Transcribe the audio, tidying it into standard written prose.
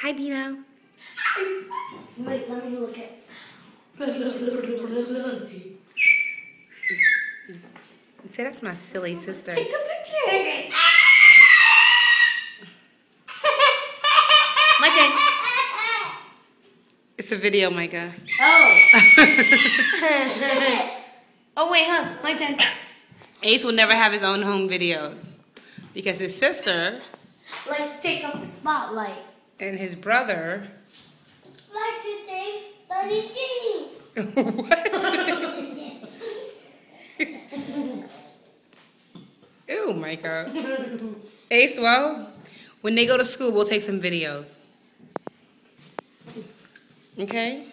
Hi, Bino. Wait, let me look at. Say that's my silly sister. Take a picture. My turn. It's a video, Micah. Oh. Oh wait, huh? My turn. Ace will never have his own home videos because his sister Let's take up the spotlight. and his brother. Like to take funny things. What? Ew, Micah. Ace, well, when they go to school, we'll take some videos. Okay?